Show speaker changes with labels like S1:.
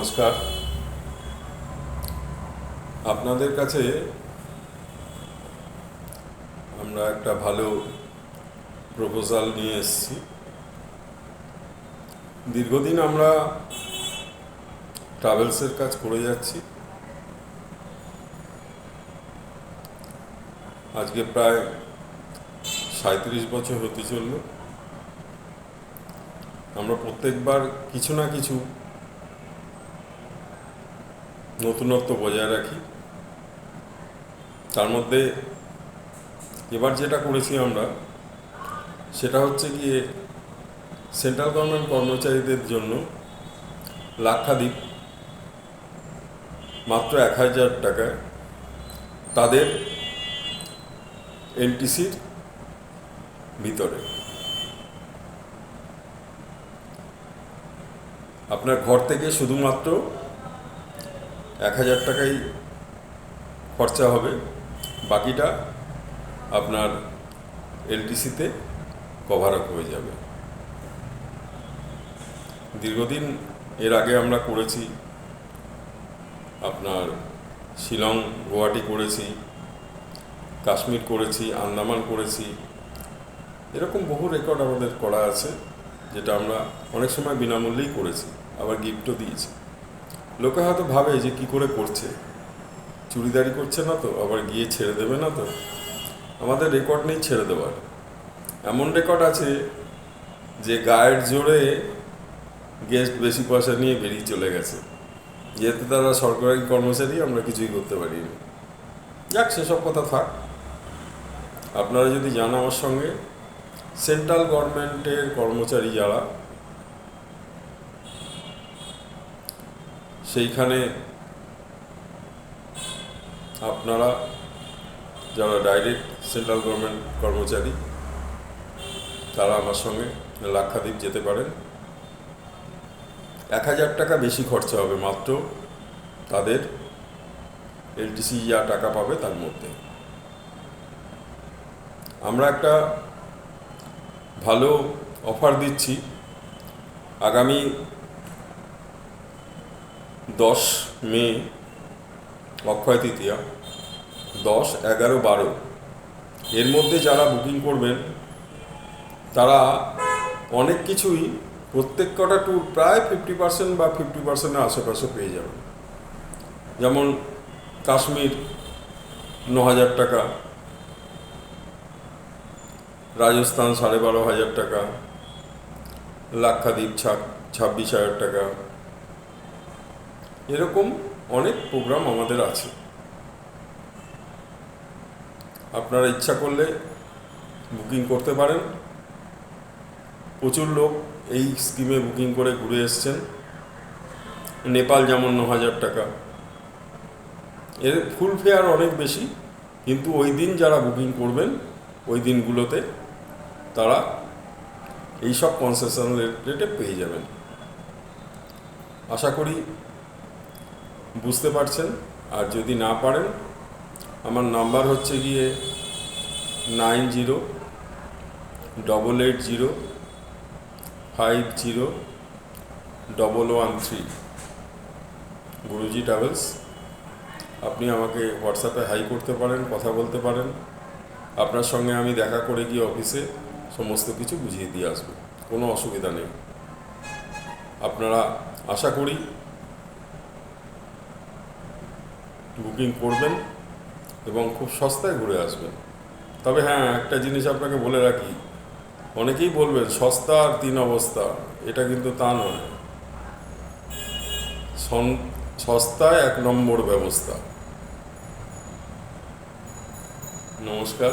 S1: নমস্কার। আপনাদের কাছে আমরা একটা ভালো প্রপোজাল নিয়ে এসেছি। দীর্ঘদিন আমরা ট্রাভেলসের কাজ করে যাচ্ছি। আজকে প্রায় 37 বছর হতে চলল। আমরা প্রত্যেকবার কিছু না কিছু নতুনত্ব বজায় রাখি। তার মধ্যে এবার যেটা করেছি আমরা, সেটা হচ্ছে গিয়ে সেন্ট্রাল গভর্নমেন্ট কর্মচারীদের জন্য লাক্ষাদ্বীপ মাত্র 1000 টাকায় তাদের এলটিসির ভিতরে আপনার ঘর থেকে শুধুমাত্র 1000 টাকাই খরচা হবে, বাকিটা আপনার এলটিসিতে কভার আপ হয়ে যাবে। দীর্ঘদিন এর আগে আমরা করেছি, আপনার শিলং গুয়াহাটি করেছি, কাশ্মীর করেছি, আন্দামান করেছি। এরকম বহু রেকর্ড আমাদের করা আছে, যেটা আমরা অনেক সময় বিনামূল্যেই করেছি, আবার গিফটও দিয়েছি। লোকে হয়তো ভাবে যে কি করে করছে, চুরিদারি করছে না তো, আবার গিয়ে ছেড়ে দেবে না তো। আমাদের রেকর্ড নেই ছেড়ে দেওয়ার। এমন রেকর্ড আছে যে গায়ের জোরে গেস্ট বেশি পয়সা নিয়ে বেরিয়ে চলে গেছে, যেহেতু তারা সরকারি কর্মচারী, আমরা কিছুই করতে পারিনি। যাক, সেসব কথা থাক। আপনারা যদি যান আমার সঙ্গে, সেন্ট্রাল গভর্নমেন্টের কর্মচারী যারা, সেইখানে আপনারা যারা ডাইরেক্ট সেন্ট্রাল গভর্নমেন্ট কর্মচারী, তারা আমার সঙ্গে লাক্ষাদ্বীপ যেতে পারেন। 1000 টাকা বেশি খরচা হবে মাত্র তাদের এলটিসি যা টাকা পাবে তার মধ্যে। আমরা একটা ভালো অফার দিচ্ছি। আগামী 10 মে অক্ষয় তৃতীয়া, 10, 11, 12 এর মধ্যে যারা বুকিং করবেন তারা অনেক কিছুই, প্রত্যেক কটা ট্যুর প্রায় 50% বা 50%-এর আশেপাশে পেয়ে যাবেন। যেমন কাশ্মীর 9000 টাকা, রাজস্থান 12,500 টাকা, লাক্ষাদ্বীপ 26,000 টাকা। এরকম অনেক প্রোগ্রাম আমাদের আছে। আপনারা ইচ্ছা করলে বুকিং করতে পারেন। প্রচুর লোক এই স্কিমে বুকিং করে ঘুরে এসছেন। নেপাল যেমন 9000 টাকা। এর ফুল ফেয়ার অনেক বেশি, কিন্তু ওই দিন যারা বুকিং করবেন ওই দিনগুলোতে তারা এইসব কনসেশন রেটে পেয়ে যাবেন। আশা করি বুঝতে পারছেন। আর যদি না পারেন, আমার নাম্বার হচ্ছে গিয়ে 9088050113, গুরুজি ট্রাভেলস। আপনি আমাকে হোয়াটসঅ্যাপে হাই করতে পারেন, কথা বলতে পারেন। আপনার সঙ্গে আমি দেখা করে গিয়ে অফিসে সমস্ত কিছু বুঝিয়ে দিয়ে আসবো, কোনো অসুবিধা নেই। আপনারা আশা করি বুকিং করবেন এবং খুব সস্তায় ঘুরে আসবেন। তবে হ্যাঁ, একটা জিনিস আপনাকে বলে রাখি, অনেকেই বলবেন সস্তা আর 3 অবস্থা, এটা কিন্তু তা নয়। সস্তায় 1 নম্বর ব্যবস্থা। নমস্কার।